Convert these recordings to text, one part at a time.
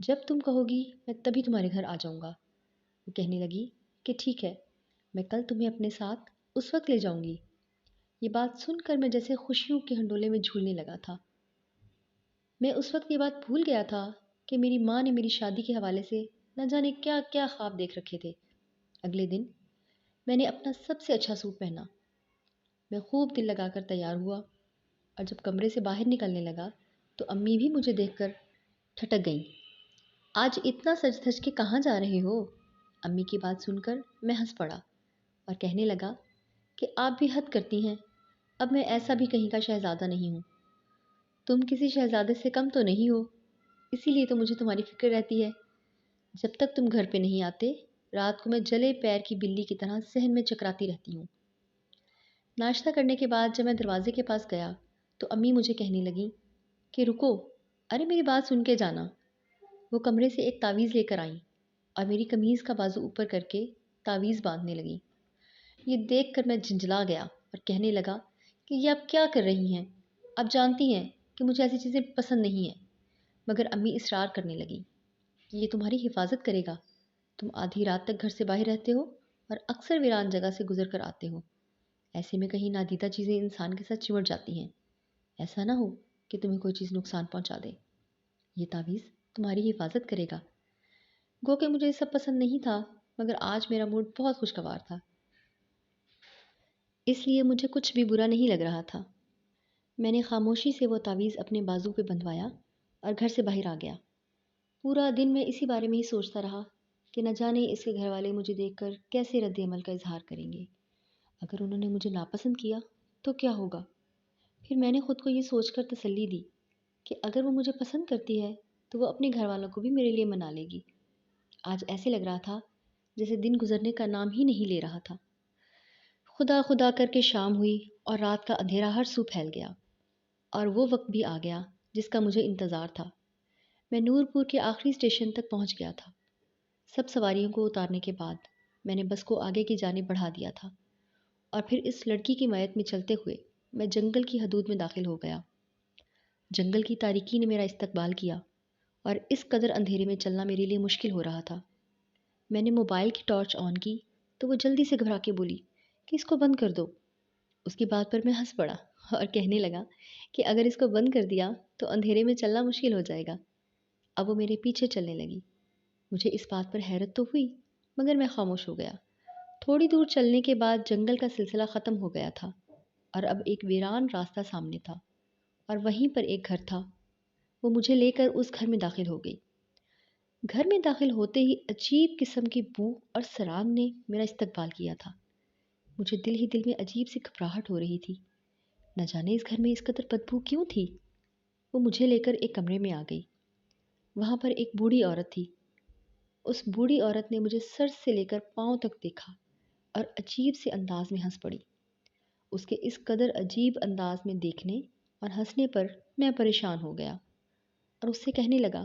جب تم کہو گی میں تبھی تمہارے گھر آ جاؤں گا۔ وہ کہنے لگی کہ ٹھیک ہے، میں کل تمہیں اپنے ساتھ اس وقت لے جاؤں گی۔ یہ بات سن کر میں جیسے خوشیوں کے ہنڈولے میں جھولنے لگا تھا۔ میں اس وقت یہ بات بھول گیا تھا کہ میری ماں نے میری شادی کے حوالے سے نہ جانے کیا کیا خواب دیکھ رکھے تھے۔ اگلے دن میں نے اپنا سب سے اچھا سوٹ پہنا، میں خوب دل لگا کر تیار ہوا، اور جب کمرے سے باہر نکلنے لگا تو امی بھی مجھے دیکھ کر ٹھٹک گئیں۔ آج اتنا سج دھج کے کہاں جا رہے ہو؟ امی کی بات سن کر میں ہنس پڑا اور کہنے لگا کہ آپ بھی حد کرتی ہیں، اب میں ایسا بھی کہیں کا شہزادہ نہیں ہوں۔ تم کسی شہزادے سے کم تو نہیں ہو، اسی لیے تو مجھے تمہاری فکر رہتی ہے۔ جب تک تم گھر پہ نہیں آتے، رات کو میں جلے پیر کی بلی کی طرح صحن میں چکراتی رہتی ہوں۔ ناشتہ کرنے کے بعد جب میں دروازے کے پاس گیا تو امی مجھے کہنے لگیں کہ رکو، ارے میری بات سن کے جانا۔ وہ کمرے سے ایک تعویذ لے کر آئیں اور میری قمیض کا بازو اوپر کر کے تعویذ باندھنے لگیں۔ یہ دیکھ کر میں جھنجھلا گیا اور کہنے لگا کہ یہ آپ کیا کر رہی ہیں؟ آپ جانتی ہیں کہ مجھے ایسی چیزیں پسند نہیں ہیں۔ مگر امی اصرار کرنے لگیں کہ یہ تمہاری حفاظت کرے گا، تم آدھی رات تک گھر سے باہر رہتے ہو اور اکثر ویران جگہ سے گزر کر آتے ہو، ایسے میں کہیں نادیدہ چیزیں انسان کے ساتھ چمٹ جاتی ہیں، ایسا نہ ہو کہ تمہیں کوئی چیز نقصان پہنچا دے۔ یہ تعویذ تمہاری حفاظت کرے گا۔ گو کہ مجھے یہ سب پسند نہیں تھا، مگر آج میرا موڈ بہت خوشگوار تھا، اس لیے مجھے کچھ بھی برا نہیں لگ رہا تھا۔ میں نے خاموشی سے وہ تعویذ اپنے بازو پہ بندھوایا اور گھر سے باہر آ گیا۔ پورا دن میں اسی بارے میں ہی سوچتا رہا کہ نہ جانے اس کے گھر والے مجھے دیکھ کر کیسے رد عمل کا اظہار کریں گے۔ اگر انہوں نے مجھے ناپسند کیا تو کیا ہوگا؟ پھر میں نے خود کو یہ سوچ کر تسلی دی کہ اگر وہ مجھے پسند کرتی ہے تو وہ اپنے گھر والوں کو بھی میرے لیے منا لے گی۔ آج ایسے لگ رہا تھا جیسے دن گزرنے کا نام ہی نہیں لے رہا تھا۔ خدا خدا کر کے شام ہوئی اور رات کا اندھیرا ہر سو پھیل گیا، اور وہ وقت بھی آ گیا جس کا مجھے انتظار تھا۔ میں نور پور کے آخری اسٹیشن تک پہنچ گیا تھا۔ سب سواریوں کو اتارنے کے بعد میں نے بس کو آگے کی جانب بڑھا دیا تھا اور پھر اس لڑکی کی میت میں چلتے ہوئے میں جنگل کی حدود میں داخل ہو گیا۔ جنگل کی تاریکی نے میرا استقبال کیا اور اس قدر اندھیرے میں چلنا میرے لیے مشکل ہو رہا تھا۔ میں نے موبائل کی ٹارچ آن کی تو وہ جلدی سے گھبرا کے بولی کہ اس کو بند کر دو۔ اس کی بات پر میں ہنس پڑا اور کہنے لگا کہ اگر اس کو بند کر دیا تو اندھیرے میں چلنا مشکل ہو جائے گا۔ اب وہ میرے پیچھے چلنے لگی۔ مجھے اس بات پر حیرت تو ہوئی، مگر میں خاموش ہو گیا۔ تھوڑی دور چلنے کے بعد جنگل کا سلسلہ ختم ہو گیا تھا اور اب ایک ویران راستہ سامنے تھا، اور وہیں پر ایک گھر تھا۔ وہ مجھے لے کر اس گھر میں داخل ہو گئی۔ گھر میں داخل ہوتے ہی عجیب قسم کی بو اور سران نے میرا استقبال کیا تھا۔ مجھے دل ہی دل میں عجیب سی گھبراہٹ ہو رہی تھی، نہ جانے اس گھر میں اس قدر بدبو کیوں تھی۔ وہ مجھے لے کر ایک کمرے میں آ گئی۔ وہاں پر ایک بوڑھی عورت تھی۔ اس بوڑھی عورت نے مجھے سر سے لے کر پاؤں تک دیکھا اور عجیب سے انداز میں ہنس پڑی۔ اس کے اس قدر عجیب انداز میں دیکھنے اور ہنسنے پر میں پریشان ہو گیا اور اس سے کہنے لگا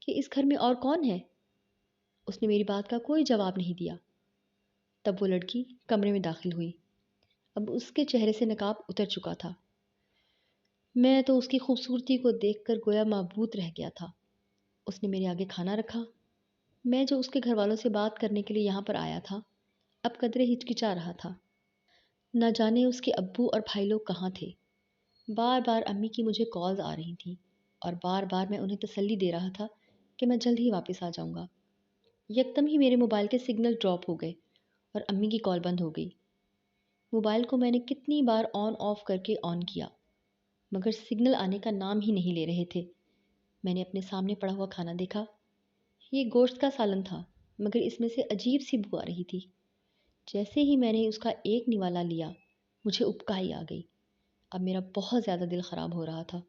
کہ اس گھر میں اور کون ہے؟ اس نے میری بات کا کوئی جواب نہیں دیا۔ تب وہ لڑکی کمرے میں داخل ہوئی۔ اب اس کے چہرے سے نقاب اتر چکا تھا۔ میں تو اس کی خوبصورتی کو دیکھ کر گویا معبود رہ گیا تھا۔ اس نے میرے آگے کھانا رکھا۔ میں جو اس کے گھر والوں سے بات کرنے کے لیے یہاں پر آیا تھا، اب قدرے ہچکچا رہا تھا۔ نہ جانے اس کے ابو اور بھائی لوگ کہاں تھے۔ بار بار امی کی مجھے کالز آ رہی تھیں اور بار بار میں انہیں تسلی دے رہا تھا کہ میں جلد ہی واپس آ جاؤں گا۔ یکدم ہی میرے موبائل کے سگنل ڈراپ ہو گئے اور امی کی کال بند ہو گئی۔ موبائل کو میں نے کتنی بار آن آف کر کے آن کیا، مگر سگنل آنے کا نام ہی نہیں لے رہے تھے۔ میں نے اپنے سامنے پڑا ہوا کھانا دیکھا۔ یہ گوشت کا سالن تھا، مگر اس میں سے عجیب سی بو آ رہی تھی۔ جیسے ہی میں نے اس کا ایک نوالا لیا، مجھے ابکائی آ گئی۔ اب میرا بہت زیادہ دل خراب ہو رہا تھا،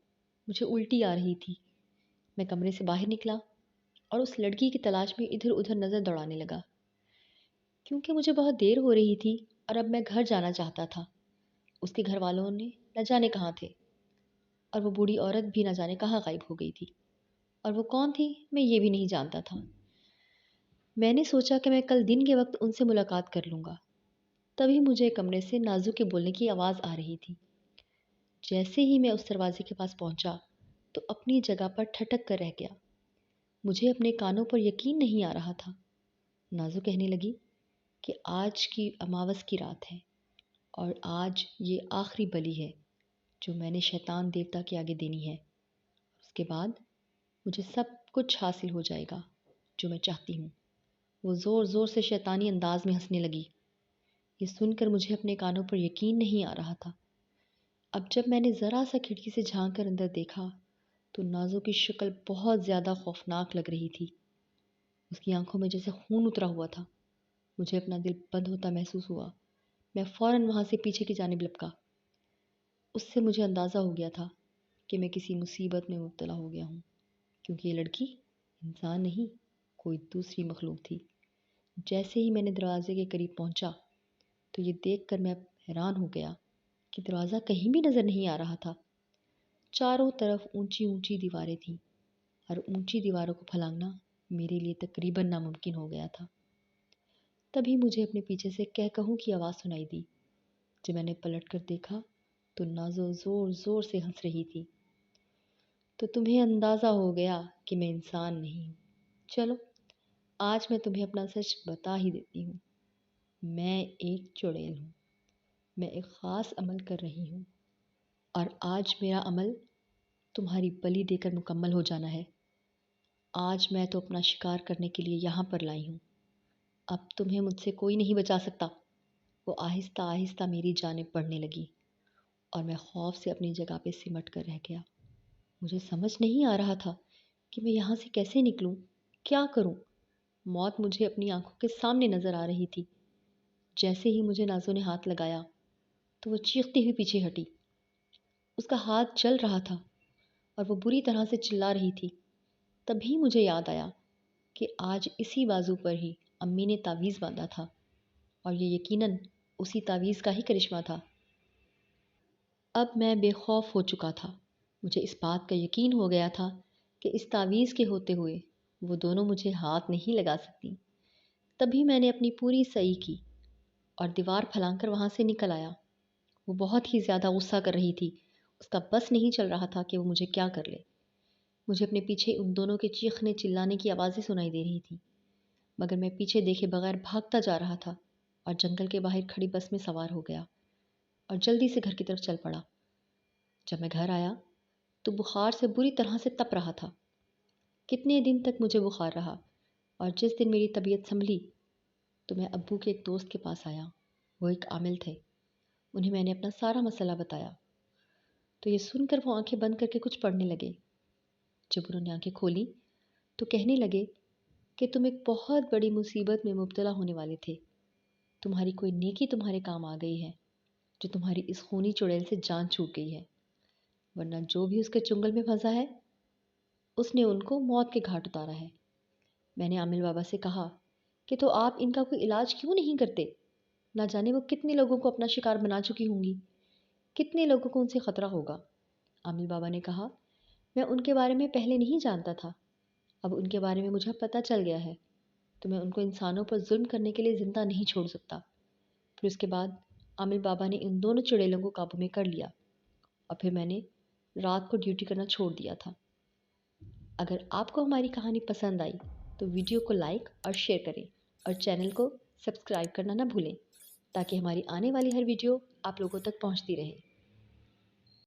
مجھے الٹی آ رہی تھی۔ میں کمرے سے باہر نکلا اور اس لڑکی کی تلاش میں ادھر ادھر نظر دوڑانے لگا، کیونکہ مجھے بہت دیر ہو رہی تھی اور اب میں گھر جانا چاہتا تھا۔ اس کے گھر والوں نے نہ جانے کہاں تھے، اور وہ بوڑھی عورت بھی نہ جانے کہاں غائب ہو گئی تھی، اور وہ کون تھی میں یہ بھی نہیں جانتا تھا۔ میں نے سوچا کہ میں کل دن کے وقت ان سے ملاقات کر لوں گا۔ تبھی مجھے کمرے سے نازو کے بولنے کی آواز آ رہی تھی۔ جیسے ہی میں اس دروازے کے پاس پہنچا تو اپنی جگہ پر ٹھٹک کر رہ گیا۔ مجھے اپنے کانوں پر یقین نہیں آ رہا تھا۔ نازو کہنے لگی کہ آج کی اماوس کی رات ہے اور آج یہ آخری بلی ہے جو میں نے شیطان دیوتا کے آگے دینی ہے۔ اس کے بعد مجھے سب کچھ حاصل ہو جائے گا جو میں چاہتی ہوں۔ وہ زور زور سے شیطانی انداز میں ہنسنے لگی۔ یہ سن کر مجھے اپنے کانوں پر یقین نہیں آ رہا تھا۔ اب جب میں نے ذرا سا کھڑکی سے جھانک کر اندر دیکھا تو نازو کی شکل بہت زیادہ خوفناک لگ رہی تھی۔ اس کی آنکھوں میں جیسے خون اترا ہوا تھا۔ مجھے اپنا دل بند ہوتا محسوس ہوا۔ میں فوراً وہاں سے پیچھے کی جانب لپکا۔ اس سے مجھے اندازہ ہو گیا تھا کہ میں کسی مصیبت میں مبتلا ہو گیا ہوں، کیونکہ یہ لڑکی انسان نہیں، کوئی دوسری مخلوق تھی۔ جیسے ہی میں نے دروازے کے قریب پہنچا تو یہ دیکھ کر میں حیران ہو گیا کہ دروازہ کہیں بھی نظر نہیں آ رہا تھا۔ چاروں طرف اونچی اونچی دیواریں تھیں اور اونچی دیواروں کو پھلانگنا میرے لیے تقریباً ناممکن ہو گیا تھا۔ تبھی مجھے اپنے پیچھے سے کہہ کہوں کی آواز سنائی دی۔ جب میں نے پلٹ کر دیکھا تو نازو زور زور سے ہنس رہی تھی۔ تو تمہیں اندازہ ہو گیا کہ میں انسان نہیں ہوں۔ چلو آج میں تمہیں اپنا سچ بتا ہی دیتی ہوں۔ میں ایک چڑیل ہوں۔ میں ایک خاص عمل کر رہی ہوں اور آج میرا عمل تمہاری بلی دے کر مکمل ہو جانا ہے۔ آج میں تو اپنا شکار کرنے کے لیے یہاں پر لائی ہوں۔ اب تمہیں مجھ سے کوئی نہیں بچا سکتا۔ وہ آہستہ آہستہ میری جانب بڑھنے لگی اور میں خوف سے اپنی جگہ پہ سمٹ کر رہ گیا۔ مجھے سمجھ نہیں آ رہا تھا کہ میں یہاں سے کیسے نکلوں، کیا کروں۔ موت مجھے اپنی آنکھوں کے سامنے نظر آ رہی تھی۔ جیسے ہی مجھے نازو نے ہاتھ لگایا تو وہ چیختی ہوئی پیچھے ہٹی۔ اس کا ہاتھ جل رہا تھا اور وہ بری طرح سے چلا رہی تھی۔ تبھی مجھے یاد آیا کہ آج اسی بازو پر ہی امی نے تعویذ باندھا تھا اور یہ یقیناً اسی تعویذ کا ہی کرشمہ تھا۔ اب میں بے خوف ہو چکا تھا۔ مجھے اس بات کا یقین ہو گیا تھا کہ اس تعویذ کے ہوتے ہوئے وہ دونوں مجھے ہاتھ نہیں لگا سکتی۔ تبھی میں نے اپنی پوری سعی کی اور دیوار پھلانگ کر وہاں سے نکل آیا۔ وہ بہت ہی زیادہ غصہ کر رہی تھی۔ اس کا بس نہیں چل رہا تھا کہ وہ مجھے کیا کر لے۔ مجھے اپنے پیچھے ان دونوں کے چیخنے چلانے کی آوازیں سنائی دے رہی تھیں، مگر میں پیچھے دیکھے بغیر بھاگتا جا رہا تھا اور جنگل کے باہر کھڑی بس میں سوار ہو گیا اور جلدی سے گھر کی طرف چل پڑا۔ جب میں گھر آیا تو بخار سے بری طرح سے تپ رہا تھا۔ کتنے دن تک مجھے بخار رہا اور جس دن میری طبیعت سنبھلی تو میں ابو کے ایک دوست کے پاس آیا۔ وہ ایک عامل تھے۔ انہیں میں نے اپنا سارا مسئلہ بتایا تو یہ سن کر وہ آنکھیں بند کر کے کچھ پڑھنے لگے۔ جب انہوں نے آنکھیں کھولی تو کہنے لگے کہ تم ایک بہت بڑی مصیبت میں مبتلا ہونے والے تھے۔ تمہاری کوئی نیکی تمہارے کام آ گئی ہے جو تمہاری اس خونی چڑیل سے جان چھوٹ گئی ہے، ورنہ جو بھی اس کے چنگل میں پھنسا ہے اس نے ان کو موت کے گھاٹ اتارا ہے۔ میں نے عامل بابا سے کہا کہ تو آپ ان کا کوئی علاج کیوں نہیں کرتے؟ نہ جانے وہ کتنے لوگوں کو اپنا شکار بنا چکی ہوں گی، کتنے لوگوں کو ان سے خطرہ ہوگا۔ عامل بابا نے کہا میں ان کے بارے میں پہلے نہیں جانتا تھا، اب ان کے بارے میں مجھے پتہ چل گیا ہے تو میں ان کو انسانوں پر ظلم کرنے کے لیے زندہ نہیں چھوڑ سکتا۔ پھر اس کے بعد عامل بابا نے ان دونوں چڑیلوں کو قابو میں کر لیا اور پھر میں نے رات کو ڈیوٹی کرنا چھوڑ دیا تھا۔ اگر آپ کو ہماری کہانی پسند آئی تو ویڈیو کو لائک اور شیئر کریں اور چینل کو سبسکرائب کرنا نہ بھولیں تاکہ ہماری آنے والی ہر ویڈیو آپ لوگوں تک پہنچتی رہے۔